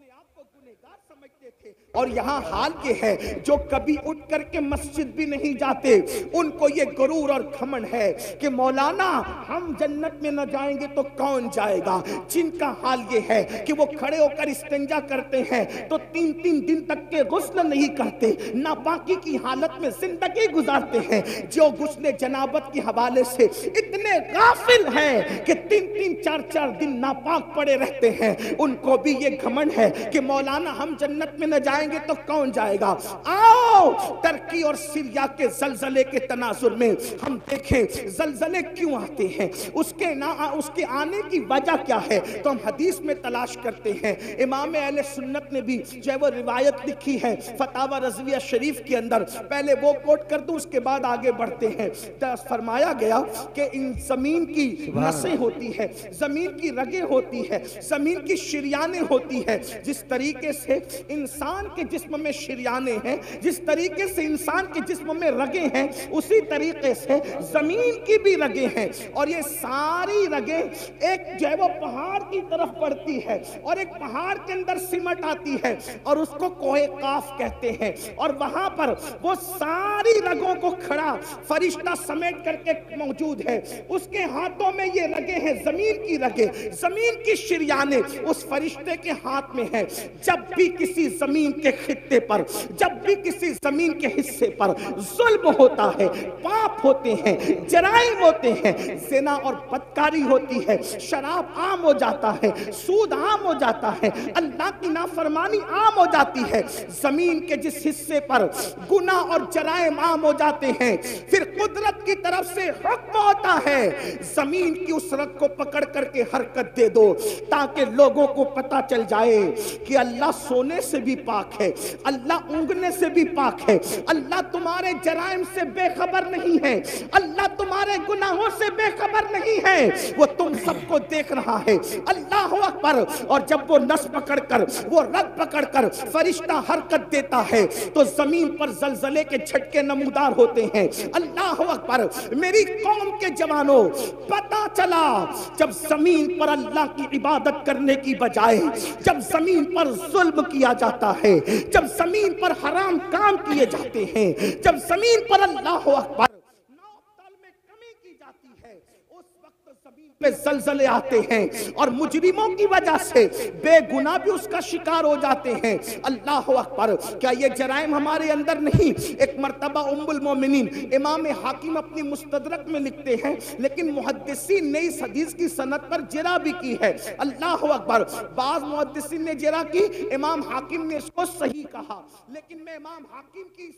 اپنے آپ کو گنہگار سمجھتے تھے. اور یہاں حال یہ ہے جو کبھی اٹھ کر کے مسجد بھی نہیں جاتے, ان کو یہ غرور اور گھمنڈ ہے کہ مولانا ہم جنت میں نہ جائیں گے تو کون جائے گا. جن کا حال یہ ہے کہ وہ کھڑے ہو کر استنجا کرتے ہیں تو 3 دن تک کے غسل نہیں کرتے, ناپاکی کی حالت میں زندگی گزارتے ہیں. جو غسل جنابت کے حوالے سے اتنے غافل ہیں کہ 3 دن ناپاک پڑے رہتے ہیں, ان کو بھی یہ گھمنڈ ہے کہ مولانا ہم جنت میں نہ جائیں گے تو کون جائے گا. آؤ ترکی اور سیریا کے زلزلے کے تناظر میں ہم دیکھیں زلزلے کیوں آتے ہیں, اس کے آنے کی وجہ کیا ہے, تو ہم حدیث میں تلاش کرتے ہیں. امام اہل سنت نے بھی جو ہے وہ روایت لکھی ہے فتاوی رضویہ شریف کے اندر, پہلے وہ کوٹ کر دوں اس کے بعد آگے بڑھتے ہیں. فرمایا گیا کہ ان زمین کی نسیں ہوتی ہے, زمین کی رگیں ہوتی ہے, زمین کی شریانیں ہوتی ہے. جس طریقے سے انسان کے جسم میں شریانیں ہیں, جس طریقے سے انسان کے جسم میں رگیں ہیں, اسی طریقے سے زمین کی بھی رگیں ہیں. اور یہ ساری رگیں ایک جو ہے وہ پہاڑ کی طرف بڑھتی ہے اور ایک پہاڑ کے اندر سمٹ آتی ہے اور اس کو کوہ قاف کہتے ہیں. اور وہاں پر وہ ساری رگوں کو کھڑا فرشتہ سمیٹ کر کے موجود ہے. اس کے ہاتھوں میں یہ رگیں ہیں, زمین کی رگیں, زمین کی شریانیں اس فرشتے کے ہاتھ میں ہیں. جب بھی کسی زمین کے خطے پر, جب بھی کسی زمین کے حصے پر ظلم ہوتا ہے, پاپ ہوتے ہیں, جرائم ہوتے ہیں, زنا اور بدکاری ہوتی ہے, شراب عام ہو جاتا ہے, سود عام ہو جاتا ہے, اللہ کی نافرمانی عام ہو جاتی ہے, زمین کے جس حصے پر گناہ اور جرائم عام ہو جاتے ہیں, پھر قدرت کی طرف سے حکم ہوتا ہے زمین کی اس رگ کو پکڑ کر کے حرکت دے دو تاکہ لوگوں کو پتا چل جائے کہ اللہ سونے سے بھی پاک ہے, اللہ اونگنے سے بھی پاک ہے, اللہ تمہارے جرائم سے بے خبر نہیں ہے, اللہ تمہارے گناہوں سے بے خبر نہیں ہے, وہ تم سب کو دیکھ رہا ہے. اللہ اکبر. اور جب وہ نس پکڑ کر, وہ رگ پکڑ کر فرشتہ حرکت دیتا ہے تو زمین پر زلزلے کے جھٹکے نمودار ہوتے ہیں. اللہ اکبر. میری قوم کے جوانوں, پتا چلا جب زمین پر اللہ کی عبادت کرنے کی بجائے جب زمین پر ظلم کیا جاتا ہے, جب زمین پر حرام کام کیے جاتے ہیں, جب زمین پر اللہ اکبر نوتال میں کمی کی جاتی ہے, اس وقت زمین پہ زلزلے آتے ہیں اور مجرموں کی وجہ سے بے گناہ بھی اس کا شکار ہو جاتے ہیں. اللہ اکبر. کیا یہ جرائم ہمارے اندر نہیں؟ ایک مرتبہ ام المومنین امام حاکم اپنی مستدرک میں لکھتے ہیں, لیکن محدثین نے اس حدیث کی سند پر جرح بھی کی ہے. اللہ اکبر. بعض محدثین نے جرح کی, امام حاکم نے اس کو صحیح کہا, لیکن میں امام حاکم کی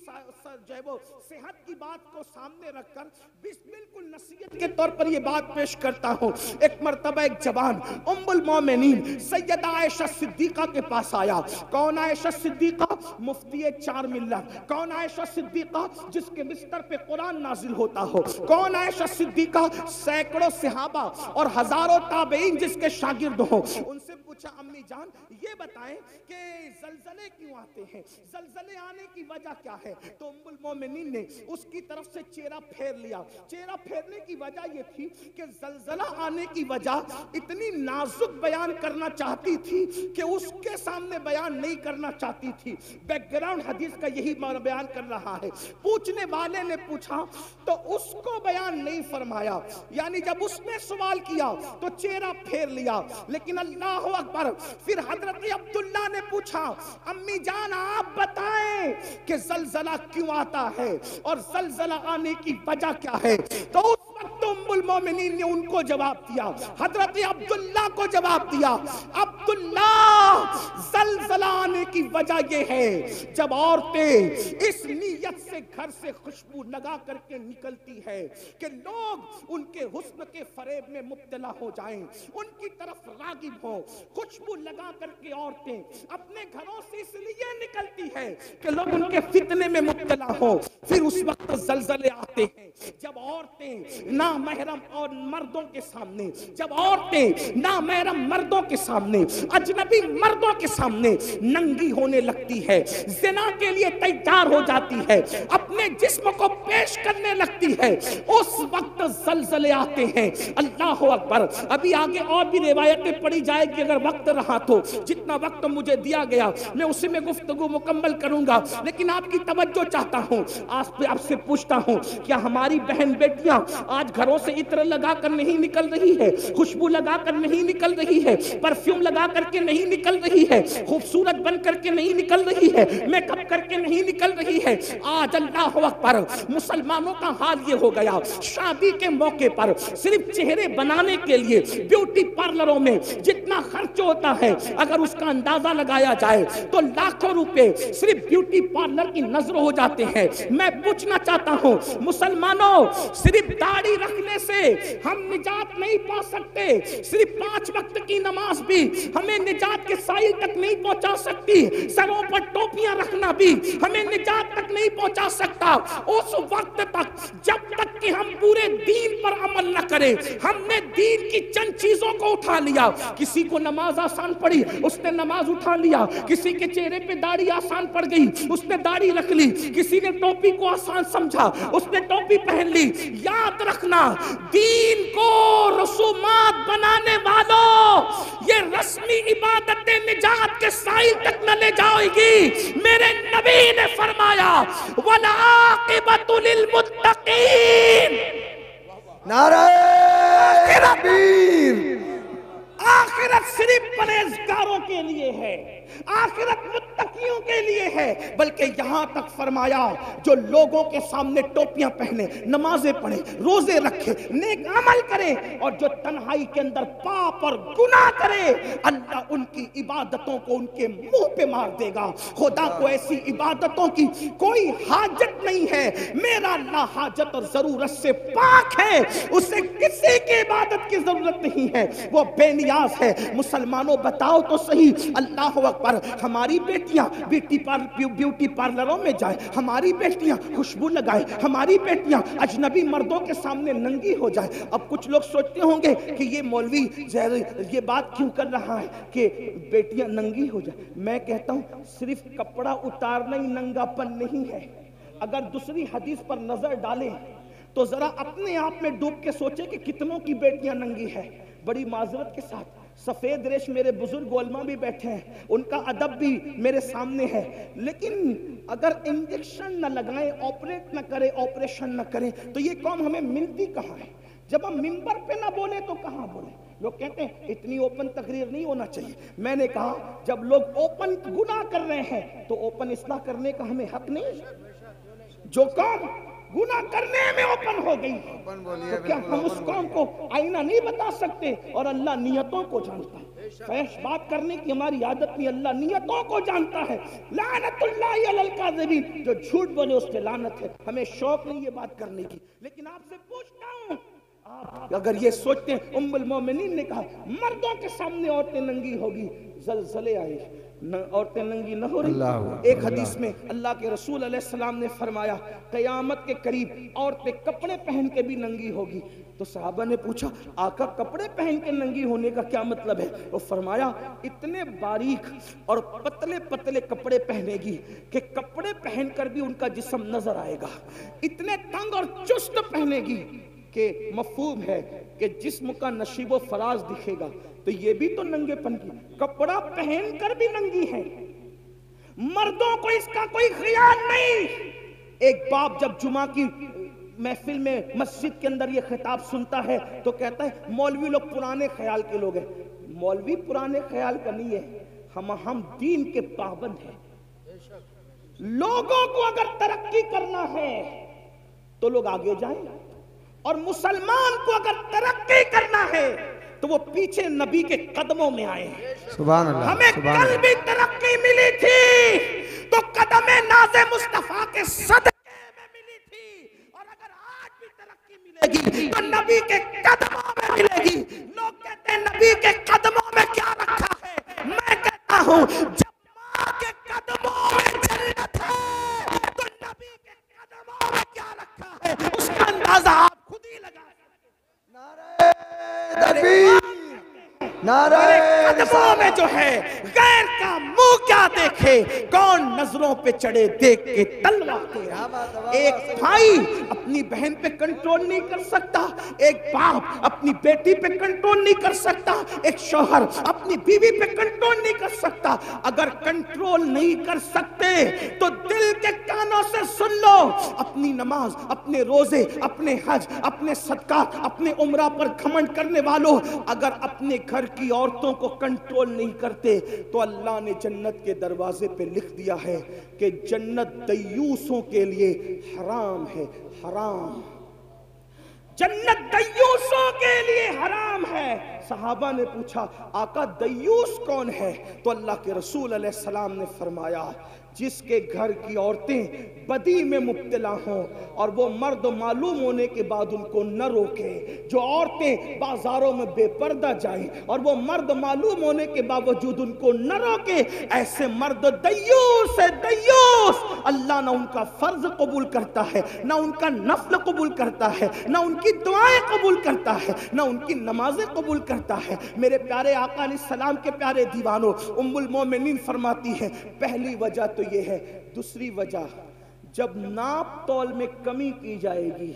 جو ہے وہ صحت کی بات کو سامنے رکھ کر بالکل نصیحت کے طور پر یہ بات پیش کرتا ہوں. ایک مرتبہ ایک جوان ام المومنین سیدہ عائشہ صدیقہ کے پاس آیا. کون عائشہ صدیقہ؟ مفتی 4 ملت. کون عائشہ صدیقہ؟ جس کے بستر پہ قرآن نازل ہوتا ہو. کون عائشہ صدیقہ؟ سینکڑوں صحابہ اور ہزاروں تابعین جس کے شاگرد ہوں. ان سے پوچھا امی جان یہ بتائیں کہ زلزلے کیوں آتے ہیں, زلزلے آنے کی وجہ کیا ہے؟ تو ام المومنین نے اس کی طرف سے چہرہ پھیر لیا. چہرہ پھیرنے کی وجہ یہ تھی کہ زلزلہ آنے کی وجہ اتنی نازک بیان کرنا چاہتی تھی کہ اس کے سامنے بیان نہیں کرنا چاہتی تھی. بیک گراؤنڈ حدیث کا یہی بیان کر رہا ہے. پوچھنے والے نے پوچھا تو اس کو بیان نہیں فرمایا, یعنی جب اس نے سوال کیا تو چہرہ پھیر لیا. لیکن اللہ اکبر. پھر حضرت عبداللہ نے پوچھا امی جان آپ بتائیں کہ زلزلہ کیوں آتا ہے اور زلزلہ آنے کی وجہ کیا ہے؟ تو اس وقت ام المومنین نے ان کو جواب دیا, حضرت عبداللہ کو جواب دیا, عبداللہ زلزلہ آنے کی وجہ یہ ہے جب عورتیں اس نیت سے گھر سے خوشبو لگا کر کے نکلتی ہے کہ لوگ ان کے حسن کے فریب میں مبتلا ہو جائیں, ان کی طرف راغب ہوں. خوشبو لگا کر کے عورتیں اپنے گھروں سے اس لیے نکلتی ہے کہ لوگ ان کے فتنے میں مبتلا ہوں. پھر اس وقت زلزلے آتے ہیں جب عورتیں نامحرم اور مردوں کے سامنے, جب عورتیں نامحرم مردوں کے سامنے, اجنبی مردوں کے سامنے ننگی ہونے لگتی ہے، زنا کے لیے تیار ہو جاتی ہے، اپنے جسم کو پیش کرنے لگتی ہے، اس وقت زلزلے آتے ہیں۔ اللہ اکبر۔ ابھی آگے اور بھی روایتیں پڑھی جائے گی اگر وقت رہا تو، جتنا وقت مجھے دیا گیا میں اسی میں گفتگو مکمل کروں گا، لیکن آپ کی توجہ چاہتا ہوں، آپ سے پوچھتا ہوں، کیا ہماری بہن بیٹیاں آج گھروں سے عطر لگا کر نہیں نکل رہی ہے، خوشبو لگا کر نہیں نکل رہی ہے، پرفیوم لگا کر کے نہیں نکل رہی ہے، خوبصورت بن کر کے نہیں نکل رہی ہے، میک اپ کر کے نہیں نکل رہی ہے؟ آج اللہ اکبر مسلمانوں کا حال یہ ہو گیا، شادی کے موقع پر صرف چہرے بنانے کے لیے بیوٹی پارلروں میں جتنا خرچ ہوتا ہے اگر اس کا اندازہ لگایا جائے تو لاکھوں روپے صرف بیوٹی پارلر کی نظر ہو جاتے ہیں۔ میں پوچھنا چاہتا ہوں مسلمانوں، صرف داڑھی رکھنے سے ہم نجات نہیں پا سکتے، صرف 5 وقت کی نماز بھی ہمیں نجات کے سائل تک نہیں پہنچا سکتی، سروں پر ٹوپیاں رکھنا بھی ہمیں نجات تک نہیں پہنچا سکتا۔ اس وقت تک جب تک کہ ہم پورے دین پر عمل نہ کریں، ہم نے دین کی چند چیزوں کو اٹھا لیا، کسی کو نماز آسان پڑی اس نے نماز اٹھا لیا، کسی کے چہرے پہ داڑھی آسان پڑ گئی اس نے داڑھی رکھ لی، کسی نے ٹوپی کو آسان سمجھا اس نے ٹوپی پہن لی۔ یاد رکھنا، دین کو رسومات بنانے والوں، یہ رسمی عبادتیں نجات کے سائل تک نہ لے جائے گی۔ میرے نبی نے فرمایا وَالْعَاقِبَةُ لِلْمُتَّقِينَ، نعرہ تکبیر، آخرت صرف پرہیزگاروں کے لیے ہے، آخرت متقیوں کے لیے ہے، بلکہ یہاں تک فرمایا جو لوگوں کے سامنے ٹوپیاں پہنے، نمازیں پڑھے، روزے رکھے، نیک عمل کرے، اور جو تنہائی کے اندر پاپ اور گناہ کرے، اللہ ان کی عبادتوں کو ان کے منہ پہ مار دے گا۔ خدا کو ایسی عبادتوں کی کوئی حاجت نہیں ہے، میرا اللہ حاجت اور ضرورت سے پاک ہے، اسے کسی کی عبادت کی ضرورت نہیں ہے، وہ بے نیاز ہے۔ مسلمانوں بتاؤ تو صحیح، اللہ اکبر، ہماری بیٹیاں بیوٹی پارلروں میں جائیں، ہماری بیٹیاں خوشبو لگائیں، ہماری بیٹیاں اجنبی مردوں کے سامنے ننگی ہو جائیں۔ اب کچھ لوگ سوچتے ہوں گے کہ یہ مولوی یہ بات کیوں کر رہا ہے کہ بیٹیاں ننگی ہو جائیں؟ میں کہتا ہوں صرف کپڑا اتارنا ہی ننگا پن نہیں ہے۔ اگر دوسری حدیث پر نظر ڈالیں تو ذرا اپنے آپ میں ڈوب کے سوچیں کہ کتنوں کی بیٹیاں ننگی ہے۔ بڑی معذرت کے ساتھ سفید ریش میرے بزرگ علماء بھی بیٹھے ہیں، ان کا ادب بھی میرے سامنے ہے، لیکن اگر انجیکشن نہ لگائیں، آپریٹ نہ کریں، آپریشن نہ کریں تو یہ قوم ہمیں ملتی کہاں ہے؟ جب ہم منبر پہ نہ بولیں تو کہاں بولیں؟ لوگ کہتے ہیں اتنی اوپن تقریر نہیں ہونا چاہیے۔ میں نے کہا جب لوگ اوپن گناہ کر رہے ہیں تو اوپن اصلاح کرنے کا ہمیں حق نہیں؟ جو قوم گناہ کرنے میں اوپن ہو گئی تو کیا ہم اس قوم کو آئینہ نہیں بتا سکتے؟ اور اللہ نیتوں کو جانتا ہے، فحش بات کرنے کی ہماری عادت نہیں، اللہ نیتوں کو جانتا ہے۔ لعنت اللہ علی الکاذبین، جو جھوٹ بولے اس پہ لعنت ہے۔ ہمیں شوق نہیں یہ بات کرنے کی، لیکن آپ سے پوچھتا ہوں، اگر یہ سوچتے ہیں ام المومنین نے کہا مردوں کے سامنے عورتیں ننگی ہوگی، زلزلے آئے، عورتیں ننگی نہ ہو رہی۔ ایک حدیث میں اللہ کے رسول علیہ السلام نے فرمایا قیامت کے قریب عورتیں کپڑے پہن کے بھی ننگی ہوگی۔ تو صحابہ نے پوچھا آقا کپڑے پہن کے ننگی ہونے کا کیا مطلب ہے؟ وہ فرمایا اتنے باریک اور پتلے پتلے کپڑے پہنے گی کہ کپڑے پہن کر بھی ان کا جسم نظر آئے گا، اتنے تنگ اور چست پہنے گی کہ مفہوم ہے کہ جسم کا نشیب و فراز دکھے گا۔ تو یہ بھی تو ننگے پن کی، کپڑا پہن کر بھی ننگی ہے، مردوں کو اس کا کوئی خیال نہیں۔ ایک باپ جب جمعہ کی محفل میں مسجد کے اندر یہ خطاب سنتا ہے تو کہتا ہے مولوی لوگ پرانے خیال کے لوگ ہیں۔ مولوی پرانے خیال کا نہیں ہے، ہم دین کے پابند ہیں۔ لوگوں کو اگر ترقی کرنا ہے تو لوگ آگے جائیں، اور مسلمان کو اگر ترقی کرنا ہے تو وہ پیچھے نبی کے قدموں میں آئے۔ سبحان اللہ۔ ہمیں کل بھی ترقی ملی تھی تو قدم ناز مصطفیٰ کے صدقے میں ملی تھی، اور اگر آج بھی ترقی ملے گی تو نبی کے قدموں میں ملے گی۔ لوگ کہتے ہیں نبی کے قدموں میں کیا رکھا ہے؟ میں کہتا ہوں جب ماں کے قدموں میں جنت ہے تو نبی کے قدموں میں کیا رکھا ہے اس کا اندازہ آپ خود ہی لگا۔ نعرہ تکبیر، نعرہ قدموں میں جو ہے غیر غیر کا منہ کیا دیکھے، کون نظروں پہ چڑھے دیکھ کے تلوار دے۔ ایک بھائی اپنی بہن پہ کنٹرول نہیں کر سکتا، ایک باپ اپنی بیٹی پہ کنٹرول نہیں کر سکتا، ایک شوہر اپنی بیوی پہ کنٹرول نہیں کر سکتا۔ اگر کنٹرول نہیں کر سکتے تو دل کے کانوں سے سن لو، اپنی نماز، اپنے روزے، اپنے حج، اپنے صدقات، اپنے عمرہ پر گھمنڈ کرنے والوں، اگر اپنے گھر کی عورتوں کو کنٹرول نہیں کرتے تو اللہ نے جنت کے دروازے پہ لکھ دیا ہے کہ جنت دیوسوں کے لیے حرام ہے، حرام۔ جنت دیوسوں کے لیے حرام ہے۔ صحابہ نے پوچھا آقا دیوس کون ہے؟ تو اللہ کے رسول علیہ السلام نے فرمایا جس کے گھر کی عورتیں بدی میں مبتلا ہوں اور وہ مرد معلوم ہونے کے بعد ان کو نہ روکے، جو عورتیں بازاروں میں بے پردہ جائیں اور وہ مرد معلوم ہونے کے باوجود ان کو نہ روکے، ایسے مرد دیوس ہے، دیوس۔ اللہ نہ ان کا فرض قبول کرتا ہے، نہ ان کا نفل قبول کرتا ہے، نہ ان کی دعائیں قبول کرتا ہے، نہ ان کی نمازیں قبول کرتا ہے۔ میرے پیارے آقا علیہ السلام کے پیارے دیوانوں، ام المومنین فرماتی ہے پہلی وجہ تو یہ ہے۔ دوسری وجہ، جب ناپ تول میں کمی کی جائے گی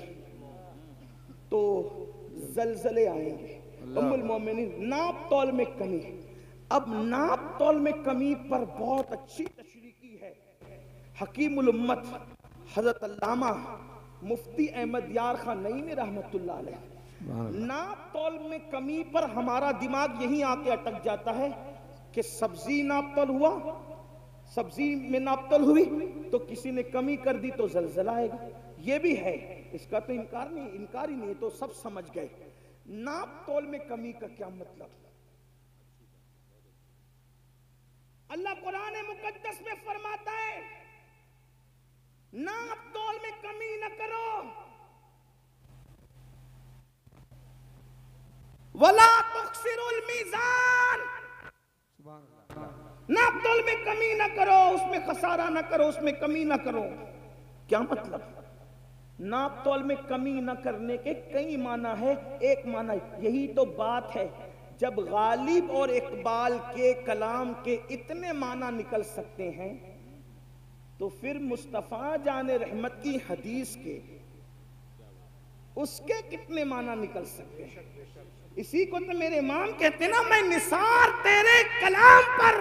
تو زلزلے آئیں گے۔ ام المومنین ناپ تول میں کمی۔ اب ناپ تول میں کمی پر بہت اچھی تشریح کی ہے حکیم الامت حضرت علامہ مفتی احمد یار خان نعیمی رحمت اللہ علیہ۔ ناپ تول میں کمی پر ہمارا دماغ یہی آ کے اٹک جاتا ہے کہ سبزی ناپ تول ہوا، سبزی میں ناپ تول ہوئی تو کسی نے کمی کر دی تو زلزلہ آئے گا۔ یہ بھی ہے، اس کا تو انکار ہی نہیں، تو سب سمجھ گئے۔ ناپ تول میں کمی کا کیا مطلب؟ اللہ قرآن مقدس میں فرماتا ہے ناپ تول میں کمی نہ کرو، وَلَا تُخْسِرُوا الْمِيزَانَ، ناپ تول میں کمی نہ کرو، اس میں خسارہ نہ کرو، اس میں کمی نہ کرو۔ کیا مطلب؟ ناپ تول میں کمی نہ کرنے کے کئی معنی ہے، ایک معنی یہی تو بات ہے، جب غالب اور اقبال کے کلام کے اتنے معنی نکل سکتے ہیں تو پھر مصطفیٰ جان رحمت کی حدیث کے اس کے کتنے معنی نکل سکتے ہیں؟ اسی کو تو میرے امام کہتے ہیں نا، میں نثار تیرے کلام پر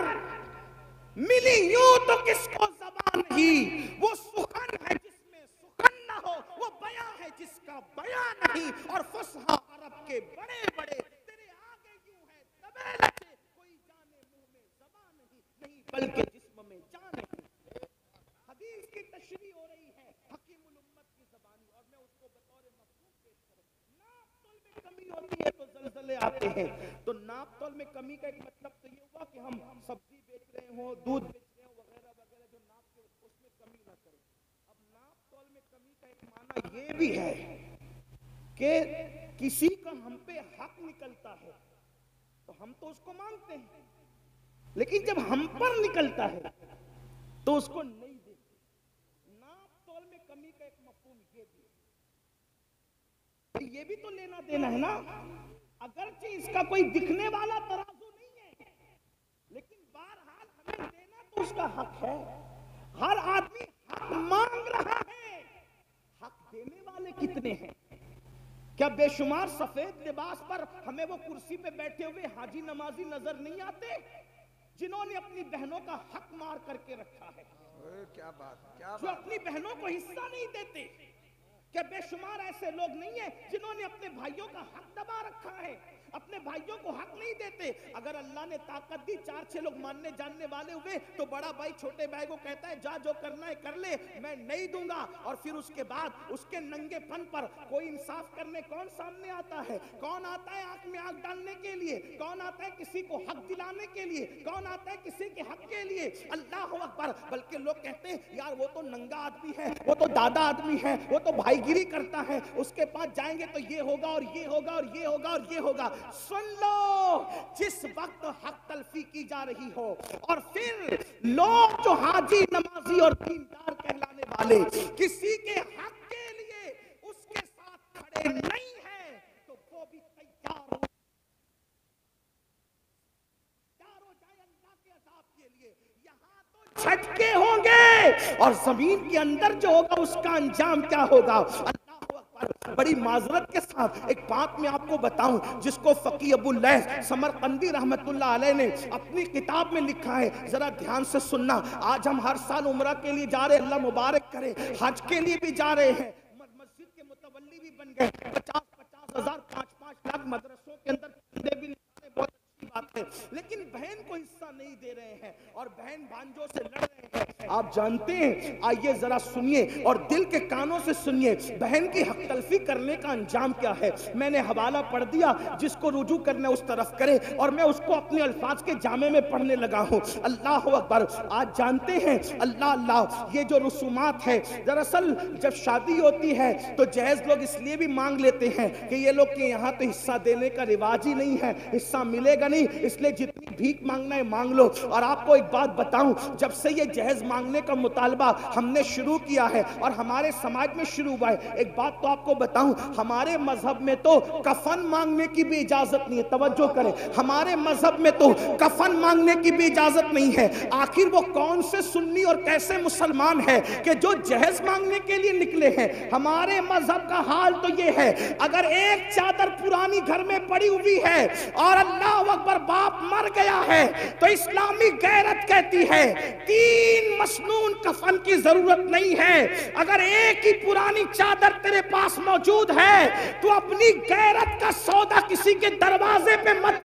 ملی یوں تو کس کو زبان نہیں، وہ سخن ہے جس میں سخن نہ ہو، وہ بیان ہے جس کا بیان نہیں، اور فصحا عرب کے بڑے بڑے تیرے آگے یوں ہے دبے لچے، کوئی جانے منہ میں زبان نہیں بلکہ جسم میں جان نہیں۔ حدیث کی تشریح ہو رہی ہے حکیم الامت کی زبانی، اور میں اس کو بطور مفہوم پیش کروں۔ ناپ تول میں کمی ہوتی ہے تو زلزلے آتے ہیں، تو ناپ تول میں کمی کا ایک مطلب تو یہ ہوا کہ ہم سبزی بیچ رہے ہوں، دودھ بیچ رہے ہوں، وغیرہ وغیرہ جو ناپ کے اس میں کمی نہ کریں۔ اب ناپ تول میں کمی کا ایک معنی یہ بھی ہے کہ کسی کا ہم پہ حق نکلتا ہے تو ہم تو اس کو مانگتے ہیں، لیکن جب ہم پر نکلتا ہے تو اس کو نہیں دیتے۔ ناپ تول میں کمی کا ایک مفہوم یہ بھی ہے، یہ بھی تو لینا دینا ہے نا، اگرچہ اس کا کوئی دکھنے والا ترازو نہیں ہے، لیکن بہرحال ہمیں دینا تو اس کا حق ہے۔ ہر آدمی حق مانگ رہا ہے، حق دینے والے کتنے ہیں؟ کیا بے شمار سفید لباس پر ہمیں وہ کرسی پہ بیٹھے ہوئے حاجی نمازی نظر نہیں آتے جنہوں نے اپنی بہنوں کا حق مار کر کے رکھا ہے، کیا بات، کیا جو اپنی بہنوں کو حصہ نہیں دیتے؟ کہ بے شمار ایسے لوگ نہیں ہیں جنہوں نے اپنے بھائیوں کا حق دبا رکھا ہے، اپنے بھائیوں کو حق نہیں دیتے؟ اگر اللہ نے طاقت دی، 4-6 لوگ ماننے جاننے والے ہوئے تو بڑا بھائی چھوٹے بھائی کو کہتا ہے جا جو کرنا ہے کر لے، میں نہیں دوں گا، اور پھر اس کے بعد اس کے ننگے پن پر کوئی انصاف کرنے کون سامنے آتا ہے؟ کون آتا ہے آنکھ میں آنکھ ڈالنے کے لیے؟ کون آتا ہے کسی کو حق دلانے کے لیے؟ کون آتا ہے کسی کے حق کے لیے؟ اللہ اکبر۔ بلکہ لوگ کہتے ہیں یار وہ تو ننگا آدمی ہے، وہ تو دادا آدمی ہے، وہ تو بھائی گیری کرتا ہے، اس کے پاس جائیں گے تو یہ ہوگا اور یہ ہوگا اور یہ ہوگا اور یہ ہوگا۔ سن لو، جس وقت حق تلفی کی جا رہی ہو اور پھر لوگ جو حاجی نمازی اور دیندار کہلانے والے کسی کے حق کے لیے اس کے ساتھ کھڑے نہیں ہیں تو وہ بھی تیار ہو جائے اللہ کے عذاب کے جھٹکے ہوں گے اور زمین کے اندر جو ہوگا اس کا انجام کیا ہوگا. بڑی معذرت کے ساتھ ایک بات میں آپ کو بتاؤں جس کو فقی ابو اللیث سمرقندی رحمت اللہ علیہ نے اپنی کتاب میں لکھا ہے, ذرا دھیان سے سننا. آج ہم ہر سال عمرہ کے لیے جا رہے ہیں, اللہ مبارک کرے, حج کے لیے بھی جا رہے ہیں, مسجد کے متولی بھی بن گئے, 50,000 5-5 لاکھ مدرسوں کے اندر بھی بہت اچھی بات ہے, لیکن بہن کو حصہ نہیں دے رہے ہیں اور بہن بھانجوں سے لڑ رہے ہیں. آپ جانتے ہیں, آئیے ذرا سنیے اور دل کے کانوں سے سنیے, بہن کی حق تلفی کرنے کا انجام کیا ہے. میں نے حوالہ پڑھ دیا, جس کو رجوع کرنا اس طرف کرے, اور میں اس کو اپنے الفاظ کے جامع میں پڑھنے لگا ہوں. اللہ اکبر. آج جانتے ہیں, اللہ اللہ, یہ جو رسومات ہے, دراصل جب شادی ہوتی ہے تو جہیز لوگ اس لیے بھی مانگ لیتے ہیں کہ یہ لوگ کے یہاں تو حصہ دینے کا رواج ہی نہیں ہے, حصہ ملے گا نہیں, اس لیے جتنی بھیک مانگنا ہے مانگ لو. اور آپ کو ایک بات بتاؤں, جب سے یہ جہیز مانگنے کا مطالبہ ہم نے شروع کیا ہے اور ہمارے سماج میں شروع ہوا ہے, ایک بات تو آپ کو بتاؤں, ہمارے مذہب میں تو کفن مانگنے کی بھی اجازت نہیں ہے. توجہ کریں, ہمارے مذہب میں تو کفن مانگنے کی بھی اجازت نہیں ہے. آخر وہ کون سے سنی اور کیسے مسلمان ہے کہ جو جہیز مانگنے کے لیے نکلے ہیں. ہمارے مذہب کا حال تو یہ ہے, اگر ایک چادر پرانی گھر میں پڑی ہوئی ہے اور اللہ اکبر باپ مر گیا ہے تو اسلامی غیرت کہتی ہے 3 مسنون کفن کی ضرورت نہیں ہے. اگر ایک ہی پرانی چادر تیرے پاس موجود ہے تو اپنی غیرت کا سودا کسی کے دروازے پہ مت